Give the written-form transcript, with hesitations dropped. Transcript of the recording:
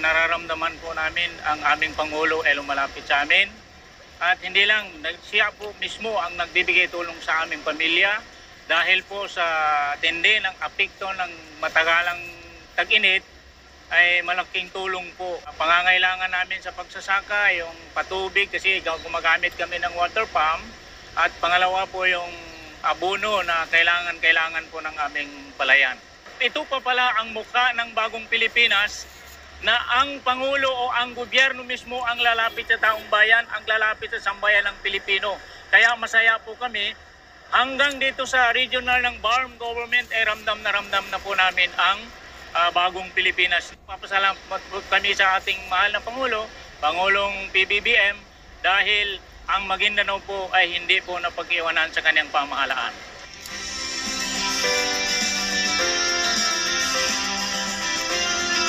nararamdaman po namin ang aming Pangulo ay lumalapit sa amin. At hindi lang, siya po mismo ang nagbibigay tulong sa aming pamilya dahil po sa tindi ng apekto ng matagalang tag-init ay malaking tulong po. Pangangailangan namin sa pagsasaka, yung patubig kasi gumagamit kami ng water pump. At pangalawa po yung abono na kailangan po ng aming palayan. Ito pa pala ang mukha ng bagong Pilipinas na ang Pangulo o ang gobyerno mismo ang lalapit sa taong bayan, ang lalapit sa sambayan ng Pilipino. Kaya masaya po kami. Hanggang dito sa regional ng BARM government ay ramdam na po namin ang bagong Pilipinas. Papasalamat po kami sa ating mahal na Pangulo, Pangulong PBBM, dahil ang Maguindanao po ay hindi po napag-iwanan sa kanyang pamahalaan.